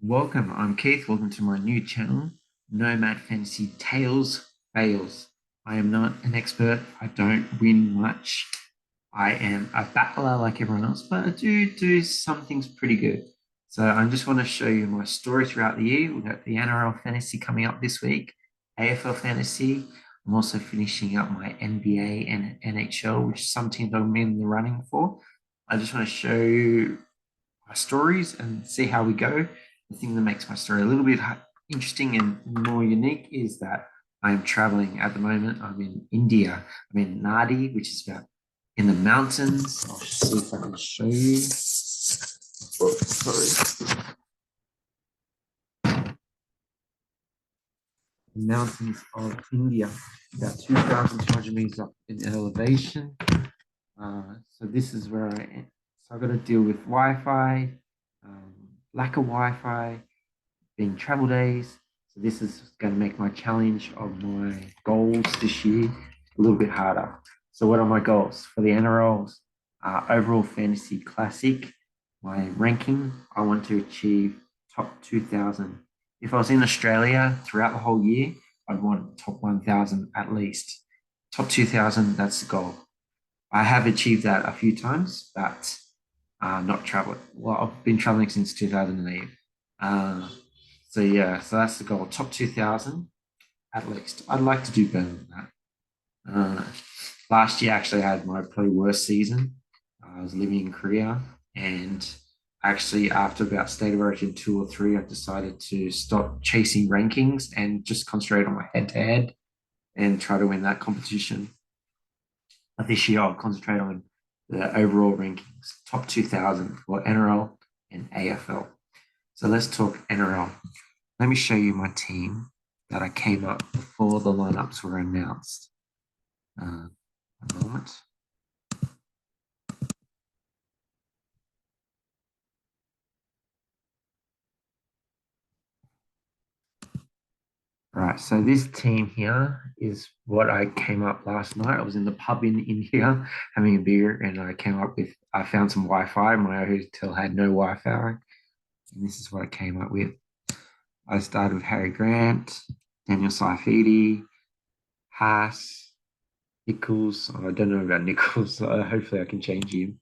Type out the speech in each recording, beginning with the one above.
Welcome, I'm Keith. Welcome to my new channel, Nomad Fantasy Tales Fails. I am not an expert. I don't win much. I am a battler like everyone else, but I do some things pretty good. So I just want to show you my story throughout the year. We've got the NRL Fantasy coming up this week, AFL Fantasy. I'm also finishing up my NBA and NHL, which some teams I'm in the running for. I just want to show you my stories and see how we go. The thing that makes my story a little bit interesting and more unique is that I'm traveling at the moment. I'm in India. I'm in Naddi, which is about in the mountains. I'll see if I can show you. Oh, sorry. The mountains of India, about 2,200 meters up in elevation. So this is where I am. So I've got to deal with Wi-Fi, um, lack of Wi-Fi, being travel days. So this is going to make my challenge of my goals this year a little bit harder. So what are my goals for the NRLs? Overall fantasy classic, my ranking, I want to achieve top 2,000. If I was in Australia throughout the whole year, I'd want top 1,000 at least. Top 2,000, that's the goal. I have achieved that a few times, but not traveling. Well, I've been traveling since 2008. So yeah, so that's the goal. Top 2,000 at least. I'd like to do better than that. Uh, Last year, actually, I had my probably worst season. I was living in Korea, and actually, after about State of Origin 2 or 3, I've decided to stop chasing rankings and just concentrate on my head to head and try to win that competition. But this year, I'll concentrate on the overall rankings, top 2,000 for NRL and AFL. So let's talk NRL. Let me show you my team that I came up before the lineups were announced. A moment. Right, so this team here is what I came up last night. I was in the pub in India having a beer, and I found some Wi-Fi. My hotel had no Wi-Fi, and this is what I came up with. I started with Harry Grant, Daniel Saifidi, Haas, Nichols. Oh, I don't know about Nichols. Hopefully, I can change him.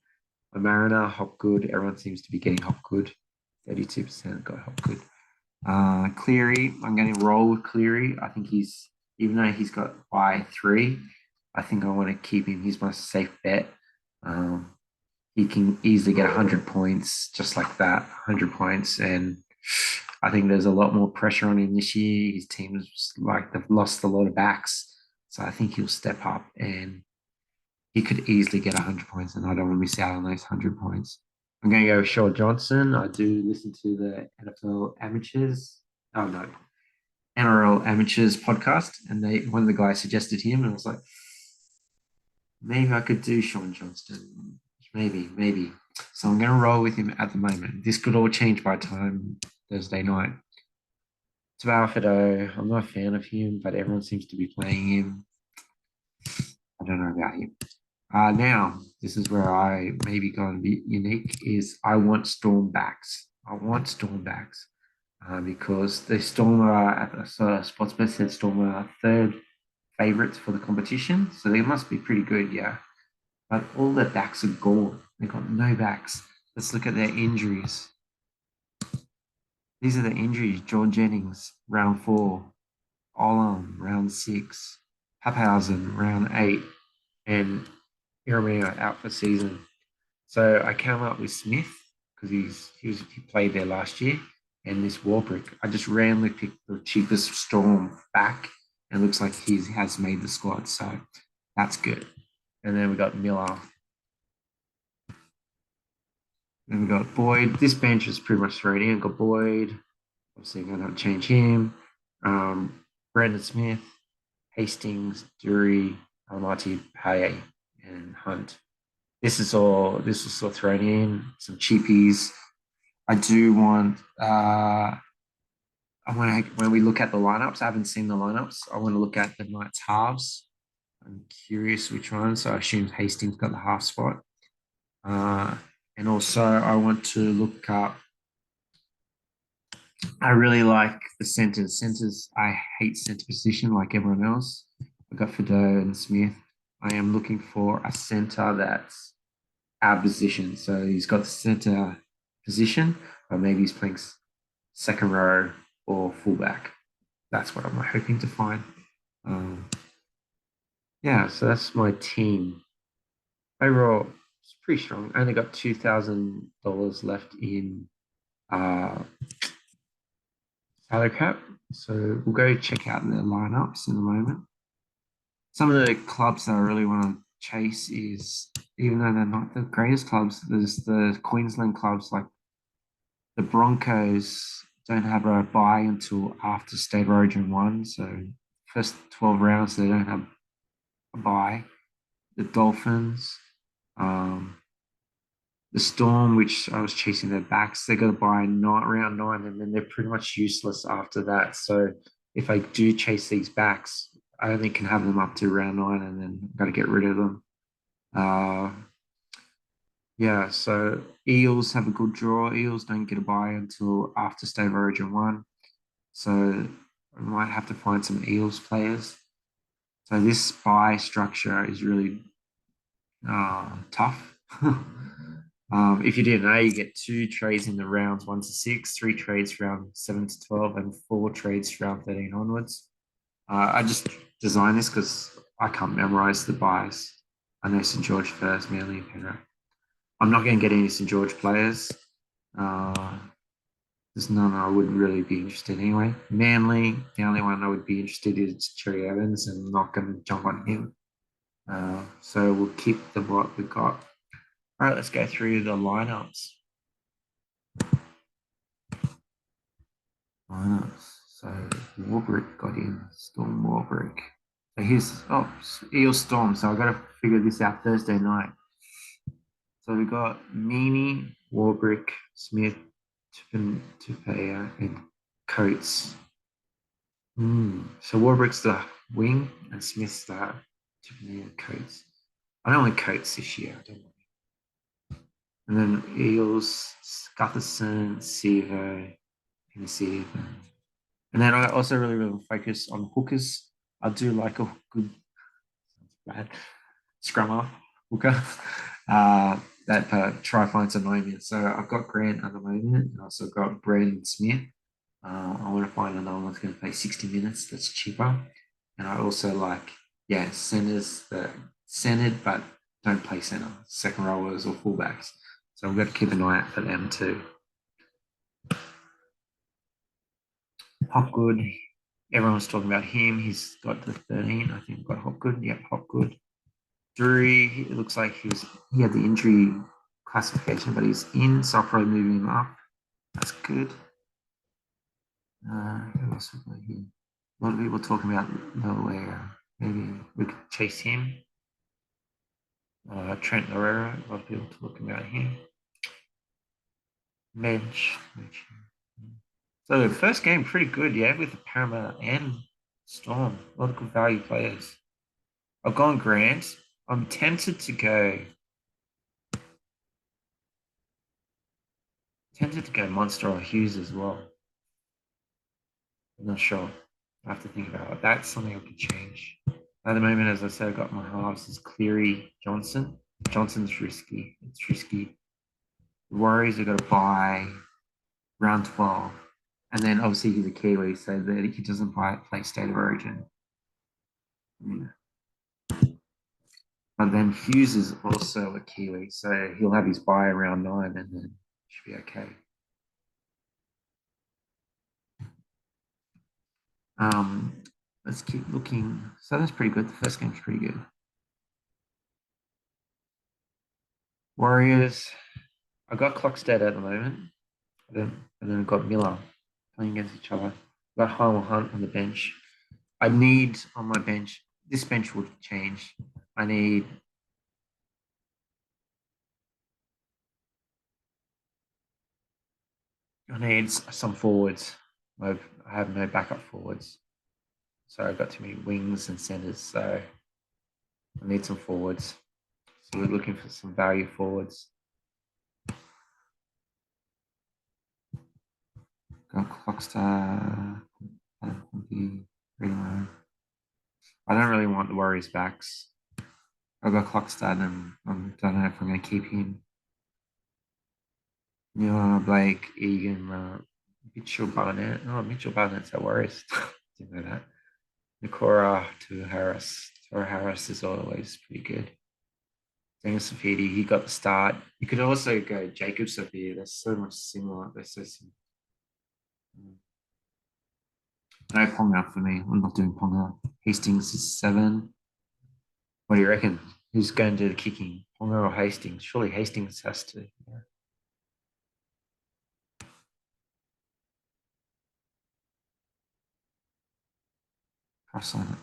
A Mariner, Hopgood. Everyone seems to be getting Hopgood. 32% got Hopgood. Cleary, I'm going to roll with Cleary. I think even though he's got Y3, I think I want to keep him. He's my safe bet. Um, he can easily get 100 points just like that, 100 points. And I think there's a lot more pressure on him this year. His team's like they've lost a lot of backs. So I think he'll step up and he could easily get 100 points, and I don't want to miss out on those 100 points. I'm going to go with Shaw Johnson. I do listen to the NFL Amateurs. Oh, no, NRL Amateurs podcast, and one of the guys suggested him, and I was like, maybe I could do Sean Johnston. Maybe. So I'm going to roll with him at the moment. This could all change by time Thursday night. Tabafido, I'm not a fan of him, but everyone seems to be playing him. I don't know about him. Now, this is where I maybe going to be unique is I want Storm backs. I want Storm backs because the Storm are, Sportsbet said Storm are third favourites for the competition. So they must be pretty good, yeah. But all their backs are gone. They've got no backs. Let's look at their injuries. These are the injuries. John Jennings, round 4. Olam, round 6. Papphausen, round 8. And Iramia out for season. So I came up with Smith because he played there last year, and this Warbrick. I just randomly picked the cheapest Storm back, and it looks like he has made the squad, so that's good. And then we got Miller. Then we got Boyd. This bench is pretty much thrown in. Got Boyd. Obviously, I'm going to change him. Brandon Smith, Hastings, Dury, Almaty, Paye, and Hunt. This is all thrown in, some cheapies. I do want when we look at the lineups, I haven't seen the lineups. I want to look at the Knights halves. I'm curious which one. So I assume Hastings got the half spot. And also I want to look up I really like the centers. Centers, I hate center position like everyone else. I got Fido and Smith. I am looking for a center that's our position. So he's got the center position, but maybe he's playing second row or fullback. That's what I'm hoping to find. Um, yeah, so that's my team. Overall, it's pretty strong. I only got $2,000 left in uh, salary cap. So we'll go check out the lineups in a moment. Some of the clubs that I really want to chase is, even though they're not the greatest clubs, there's the Queensland clubs like the Broncos don't have a bye until after State of Origin 1. So first 12 rounds, they don't have a bye. The Dolphins, um, the Storm, which I was chasing their backs, they got a bye round 9, and then they're pretty much useless after that. So if I do chase these backs, I only can have them up to round 9, and then I've got to get rid of them. Yeah, so Eels have a good draw. Eels don't get a bye until after State of Origin 1. So I might have to find some Eels players. So this bye structure is really tough. If you didn't know, you get 2 trades in the rounds 1 to 6, 3 trades round 7 to 12, and 4 trades round 13 onwards. I just designed this because I can't memorize the buys. I know St George first, Manly, and Penrith. I'm not going to get any St George players. There's none I would really be interested in anyway. Manly, the only one I would be interested in is Cherry Evans, and I'm not going to jump on him. So we'll keep the what we got. All right, let's go through the lineups. So Warbrick got in, Storm Warbrick. So here's Eel Storm. So I got to figure this out Thursday night. So we got Meany, Warbrick, Smith, Tupea, and Coates. So Warbrick's the wing, and Smith's the Tupea, Coates. I don't want Coates this year. I don't want. And then Eels, Gutherson, Sevo, Hennessy. And then I also really focus on hookers. I do like a good, bad, scrummer hooker that try finds a moment. So I've got Grant at the moment. I also got Brandon Smith. I want to find another one that's going to play 60 minutes that's cheaper. And I also like, centers that centered but don't play center, second rowers or fullbacks. So we've got to keep an eye out for them too. Hopgood, everyone's talking about him. He's got the 13. I think got Hopgood. Yep, Hopgood. Drury, it looks like he had the injury classification, but he's in, so I'll probably move him up. That's good. Who else we got here? A lot of people talking about Noah. Maybe we could chase him. Trent Herrera, a lot of people talking about him. Bench. So the first game pretty good, with the Parramatta and Storm. A lot of good value players. I've gone Grant. I'm tempted to go Monster or Hughes as well. I'm not sure. I have to think about it. That's something I could change. At the moment, as I said, I've got my halves is Cleary, Johnson. Johnson's risky. It's risky. The Warriors are going to buy round 12. And then obviously he's a Kiwi, so that he doesn't play State of Origin. Yeah. But then Hughes is also a Kiwi, so he'll have his buy around 9 and then should be okay. Let's keep looking. So that's pretty good. The first game's pretty good. Warriors. I got Clockstead at the moment. And then I've got Miller playing against each other. I've got Harwell Hunt on the bench. I need on my bench. This bench will change. I need some forwards. I have no backup forwards. So I've got too many wings and centers. So I need some forwards. So we're looking for some value forwards. Got Clockstar. I don't really want the Warriors backs. I've got Clockstad and I don't know if I'm going to keep him. Blake, Egan, Mitchell Barnett. Oh, Mitchell Barnett's at Warriors. Didn't know that. Nakora to Harris. Tora Harris is always pretty good. Daniel Safidi, he got the start. You could also go Jacob Safidi. They're so much similar. They're so similar. No Ponga for me. I'm not doing Ponga. Hastings is 7. What do you reckon? Who's going to do the kicking? Ponga or Hastings? Surely Hastings has to. Yeah. Cross-line it.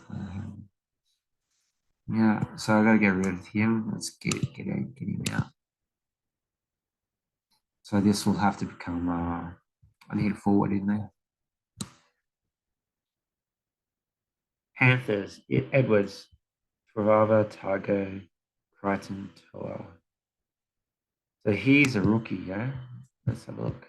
Yeah, so I gotta get rid of him. Let's get him out. So this will have to become I need a forward in there. Panthers, Edwards, Travava, Targo, Crichton, Toa. So he's a rookie, yeah? Let's have a look.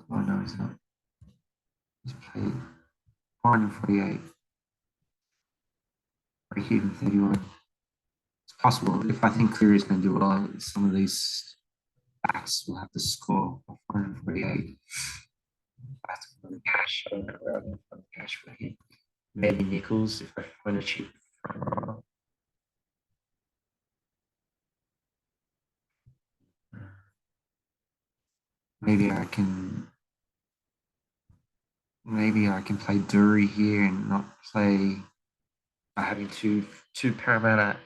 Oh no, he's not. He's played 448. Break even 31. It's possible. If I think Cleary's going to do well, some of these backs will have to score 448. That's for the cash. I don't know where I'm going to find the cash for him. Maybe Nichols if I find a cheap. Maybe I can. Maybe I can play Dury here and not play having two Parramatta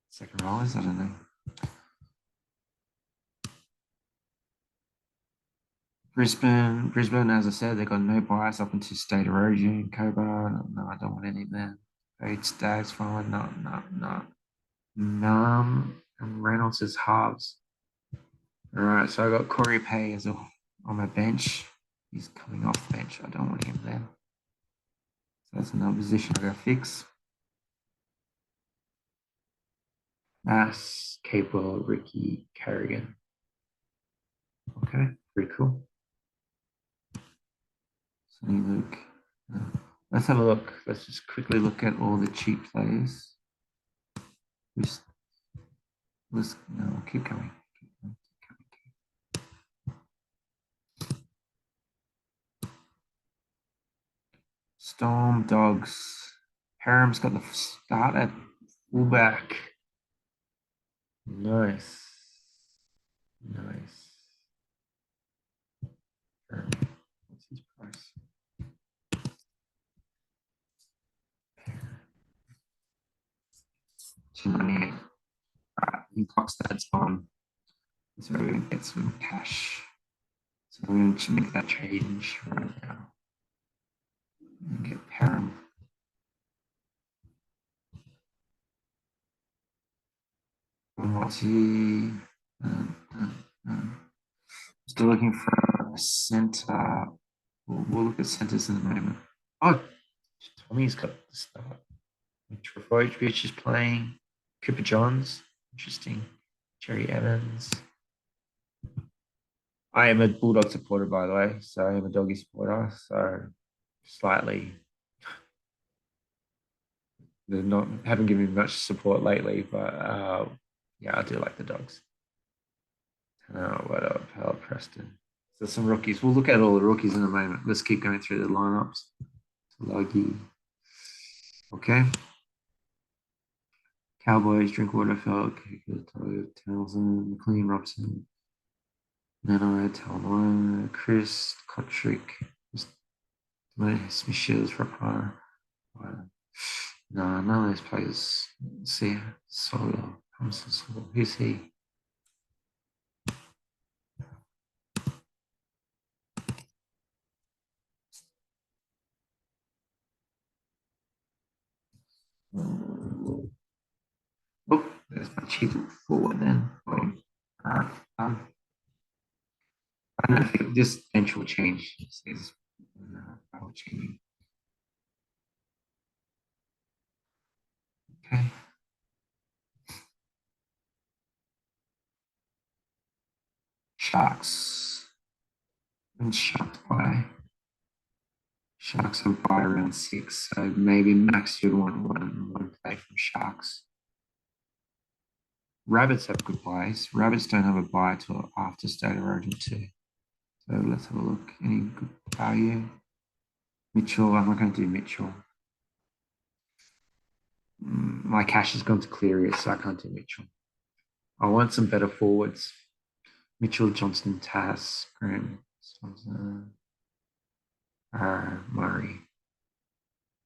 second rollers. I don't know. Brisbane, as I said, they got no bias up into State Erosion, Cobra. No, I don't want any of them. Eight Stags, fine. No. And Reynolds is halves. All right, so I got Corey Pay as well on my bench. He's coming off the bench. I don't want him there. So that's another position I got to fix. Mass, Capewell, Ricky, Carrigan. Okay, pretty cool. Sonny Luke. Let's have a look. Let's just quickly look at all the cheap players. No, keep going. Storm Dogs. Haram's got the start at fullback. Nice. What's his price? $298. Alright, he clocks that's on. So we're going to get some cash. So I'm going to make that change right now. And get Param. What's he? Still looking for a center. We'll look at centers in a moment. Oh, Tommy's got the start. Travojevic is playing. Cooper Johns, interesting. Jerry Evans. I am a Bulldog supporter, by the way, so I am a doggy supporter. So slightly, they're not haven't given me much support lately, but yeah, I do like the dogs. What up, Hal Preston? So some rookies. We'll look at all the rookies in a moment. Let's keep going through the lineups. Logie. Okay. Cowboys, Drinkwater, Felk, Townsend, McLean, Robson, Nano, Talmone, Chris, Kotrick, Smith, Rapar. No, none of those players. Let's see, Solo. Who's he? Oh, there's my cheap forward then. I don't think this bench will change. It says will change. Okay. Sharks. And Sharks will buy around 6. So maybe max you'd want one play from Sharks. Rabbits have good buys. Rabbits don't have a buy till after State of Origin 2. So let's have a look. Any good value? Mitchell, I'm not going to do Mitchell. My cash has gone to Cleary, so I can't do Mitchell. I want some better forwards. Mitchell, Johnson, Tass, Graham, Murray.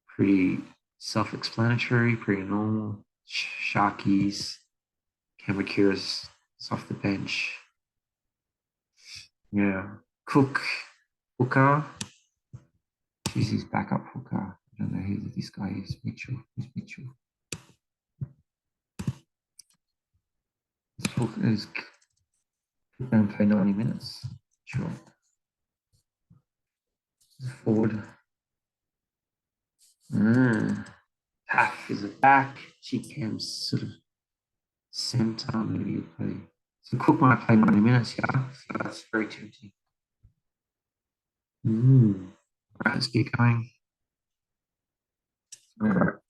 Pretty self-explanatory, pretty normal. Sharkies, Kamakira's off the bench. Yeah. Cook, Hooker. She's his backup hooker. I don't know who this guy is. Mitchell. Who's Mitchell? This hooker is going to play 90 minutes. Sure. Forward. Taff is a back. Cheekham's sort of center. Maybe you play. So Cook might play 90 minutes, yeah. So that's very tempting. Right, let's keep going. Cook.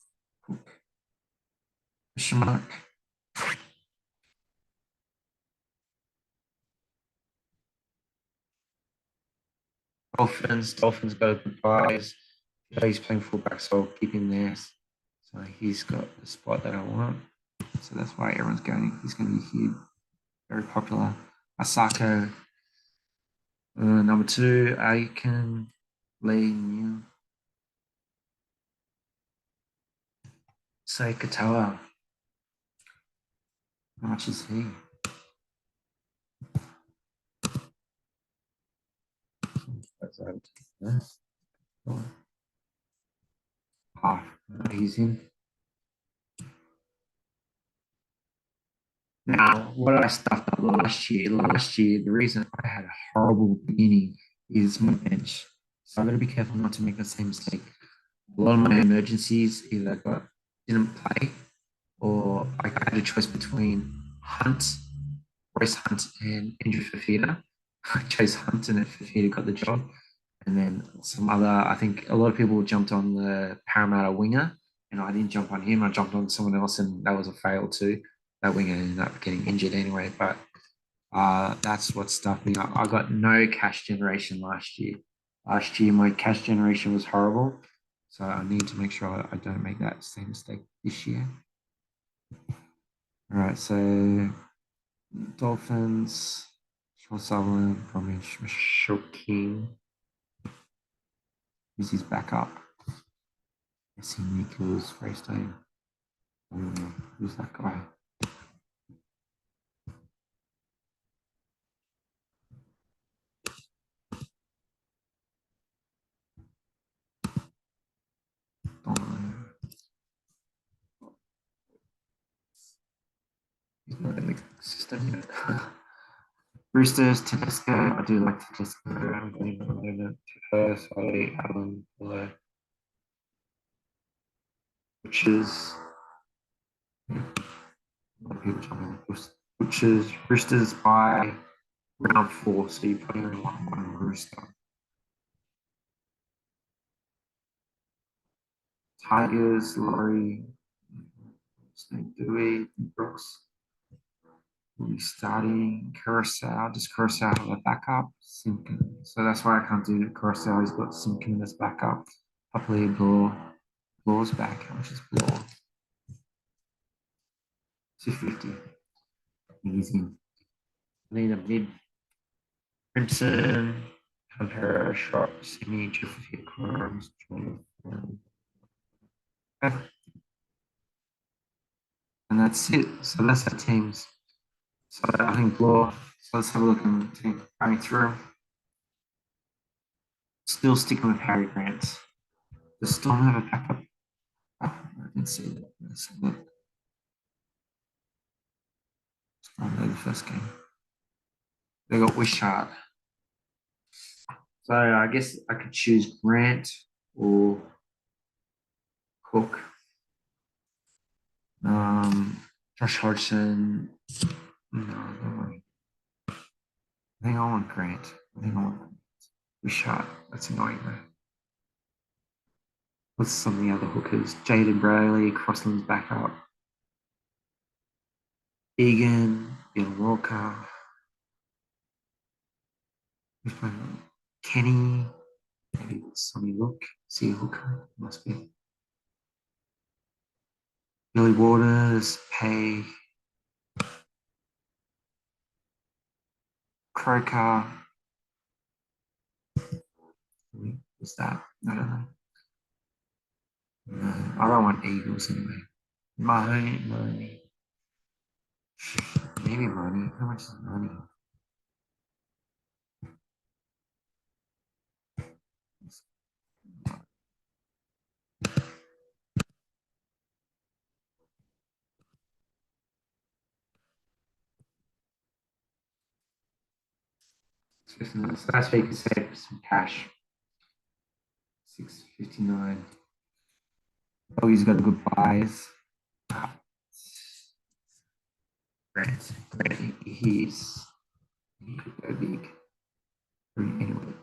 Question mark. Dolphins got a good buys. He's playing fullback, so I'll keep him there. So he's got the spot that I want. So that's why everyone's going. He's going to be huge, very popular. Asako, number 2. Aiken, Lee, New. Say Katoa. How much is he? That's out. Half. He's in. Now, what I stuffed up last year, the reason I had a horrible beginning is my bench. So I've got to be careful not to make the same mistake. A lot of my emergencies either didn't play, or I had a choice between Royce Hunt, and Andrew Fafita. I chose Hunt, and Fafita got the job. And then some other, I think a lot of people jumped on the Parramatta winger, and I didn't jump on him. I jumped on someone else, and that was a fail too. That winger ended up getting injured anyway, but that's what stuffed me up. I got no cash generation last year. Last year, my cash generation was horrible. So I need to make sure I don't make that same mistake this year. All right, so Dolphins, Sean Sutherland, Bromwich, King. Who's his backup? Jesse Nichols, Freestone. Who's that guy? He's not in the system yet. Roosters, Tedesco. I do like Tedesco. I'm going to sorry, Alan Fuller. Butchers. Butchers, Roosters by round 4, so you probably only want one Rooster. Tigers, Laurie, Dewey, Brooks. Will be starting Curacao. Does Curacao have a backup? Simpkin. So that's why I can't do Curacao. He's got Simpkin as backup. Hopefully Blaw's back. How much is Blaw? 250. Easy. Need a mid. Crimson. Hunter, Sharp, Simi, Jeffrey, Crowns, and that's it. So that's the teams. So I think Blaw. So let's have a look and team going through. Still sticking with Harry Grant. Does Storm have a backup? Oh, I didn't see that. Let's look. Oh, no, the first game. They got Wishart. So I guess I could choose Grant or Cook. Josh Hodgson. No. I think I want Grant. I think I want Richard. That's annoying though. What's some of the other hookers? Jaden Bradley, Crossland's back up. Egan, Ben Walker, Kenny, maybe Sonny Look, see a hooker, must be. Billy Waters, Pay, Croker. What's that? I don't know. No, I don't want Eagles anyway. Money. Maybe money. How much is money? Last week you saved some cash. 659. Oh, he's got good buys. Grant. He could go big. Anyway,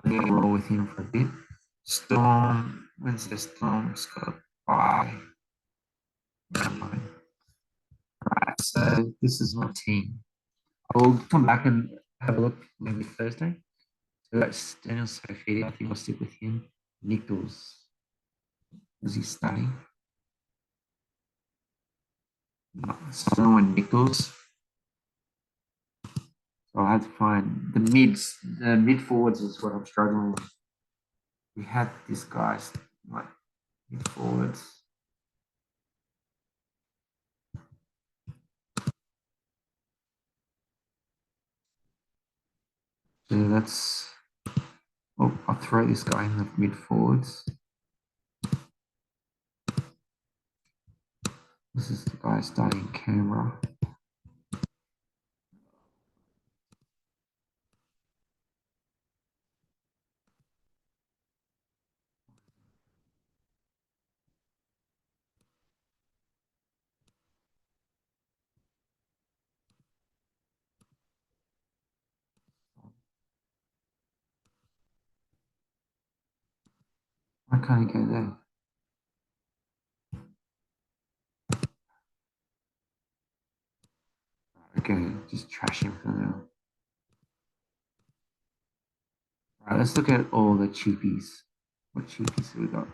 I'm gonna roll with him for a bit. Storm. When's the Storm's got a buy? Right, so this is my team. I'll come back and have a look maybe Thursday. So that's Daniel Sophie. I think I'll stick with him. Nichols. Was he studying? Someone Nichols. So I'll have to find the mids. The mid forwards is what I'm struggling with. We had this guy's like mid forwards. So that's. Oh, I'll throw this guy in the mid forwards. This is the guy studying Canberra. Why can't he go there? Okay, just trash him for now. Right, let's look at all the cheapies. What cheapies have we got?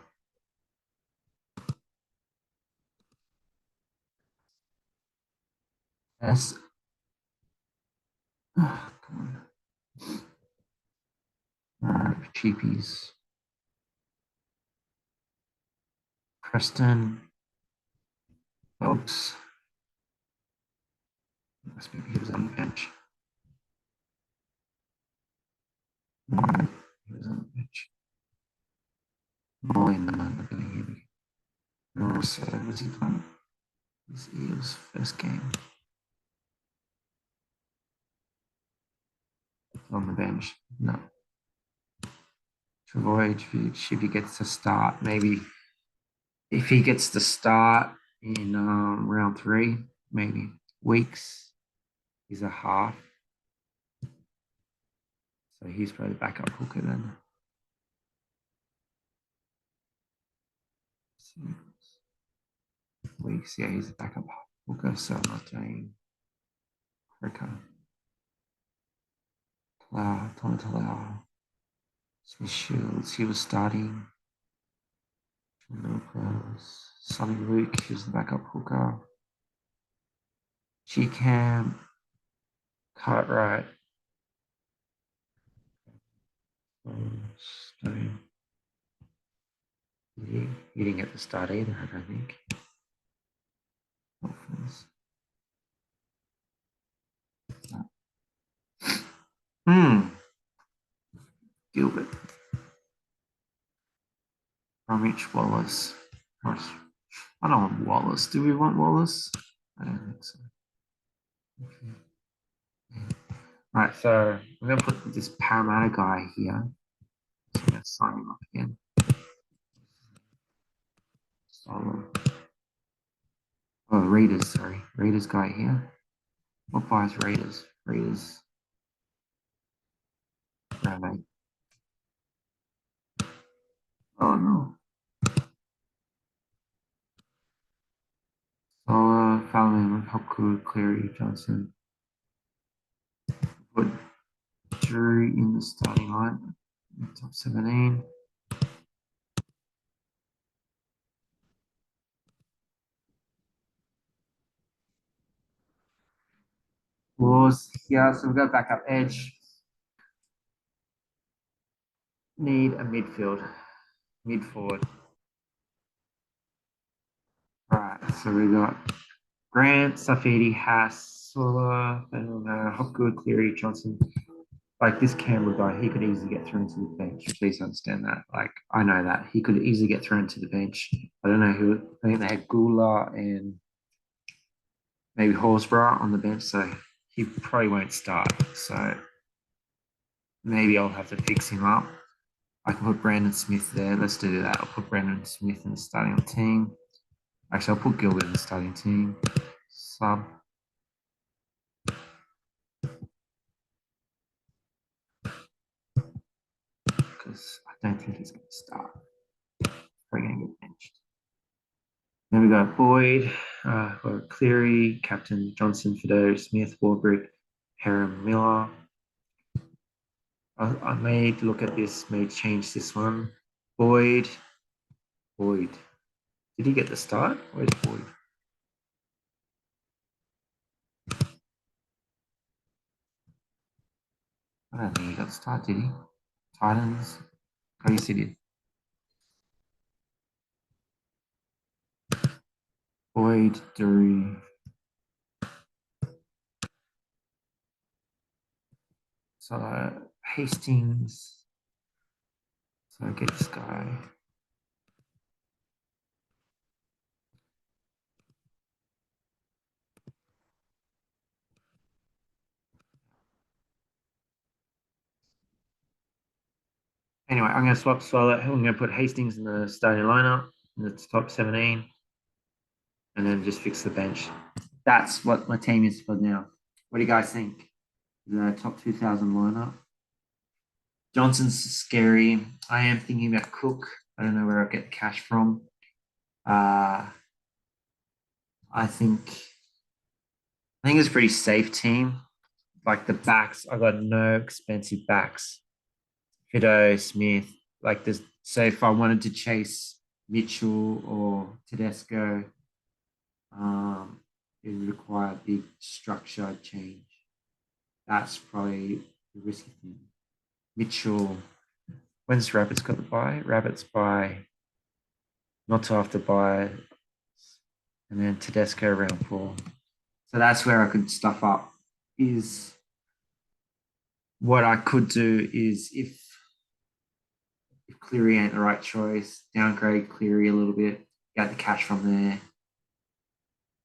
Yes. Oh, come on. Alright, cheapies. Preston. Dogs. Maybe he was on the bench. Why? He was on the bench. Molly, no, not going to hear me. No, so was he playing? This Eagles' first game on the bench. No. Travojevic, if he gets to start, maybe if he gets to start in round 3, maybe. Weeks, he's a half. So he's probably the backup hooker then. Weeks, yeah, he's a backup hooker, so I'm not doing Cricker. Tom Talau. Smith Shields, he was starting. Sonny Luke, he was the backup hooker. G Cam, Cartwright. Stone. He didn't get the start either, I don't think. Gilbert. Bromwich Wallace. I don't want Wallace. Do we want Wallace? I don't think so. Okay. Right, so I'm going to put this Parramatta guy here. So I'm going to sign him up again. Solo. Oh, Raiders, sorry. Raiders guy here. What buys Raiders? Raiders. mate. Oh no. So, Fallon, Hopgood, Cleary, Johnson. Put Drew in the starting line. Top 17. Laws here. So we've got backup edge. Need a midfield. Mid forward. Right. So we got Grant, Safidi, Haas, Sola, Hopgood, Cleary, Johnson. Like this Campbell guy, he could easily get thrown to the bench. Please understand that. Like I know that he could easily get thrown to the bench. I don't know who. I think they had Gula and maybe Horsburgh on the bench, so he probably won't start. So maybe I'll have to fix him up. I can put Brandon Smith there. Let's do that. I'll put Brandon Smith in the starting team. Actually, I'll put Gilbert in the starting team. Sub. Because I don't think he's going to start. Probably going to get benched. Then we got Boyd, Cleary, Captain Johnson, Fido, Smith, Warbrick, Harry Miller. I may look at this, may change this one. Boyd. Did he get the start? Where's Boyd? I don't think he got the start, did he? Titans. Oh, yes, he did. Boyd, Drew. So Hastings. So get this guy. Anyway, I'm going to swap Swallow. I'm going to put Hastings in the starting lineup in the top 17 and then just fix the bench. That's what my team is for now. What do you guys think? The top 2000 lineup. Johnson's scary. I am thinking about Cook. I don't know where I'll get the cash from. I think it's a pretty safe team. Like the backs, I got no expensive backs. Fido, Smith, like this. So if I wanted to chase Mitchell or Tedesco, it would require a big structure change. That's probably the risky thing. Mitchell, when's Rabbits got the bye? Rabbits bye, not till after bye, and then Tedesco round 4. So that's where I could stuff up. Is what I could do is if Cleary ain't the right choice, downgrade Cleary a little bit, get the cash from there,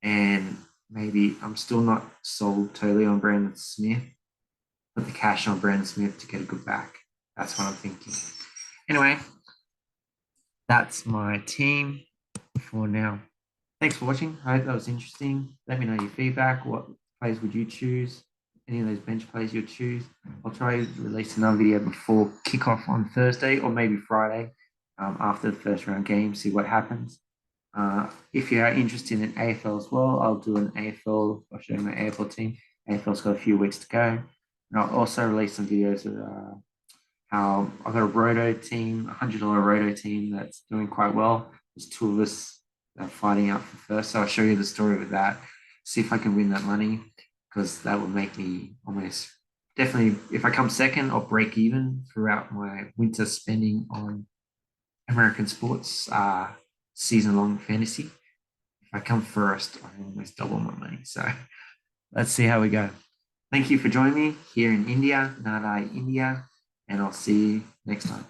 and maybe I'm still not sold totally on Brandon Smith. Put the cash on Brandon Smith to get a good back. That's what I'm thinking. Anyway, that's my team for now. Thanks for watching. I hope that was interesting. Let me know your feedback. What players would you choose? Any of those bench players you'll choose. I'll try to release another video before kickoff on Thursday or maybe Friday after the first round game, see what happens. If you are interested in AFL as well, I'll do an AFL. I'll show you my AFL team. AFL's got a few weeks to go. And I'll also release some videos of how I've got a Roto team, $100 Roto team that's doing quite well. There's 2 of us fighting out for first. So I'll show you the story with that. See if I can win that money, because that would make me almost definitely, if I come second, I'll break even throughout my winter spending on American sports season-long fantasy. If I come first, I almost double my money. So let's see how we go. Thank you for joining me here in India, Naddi, India, and I'll see you next time.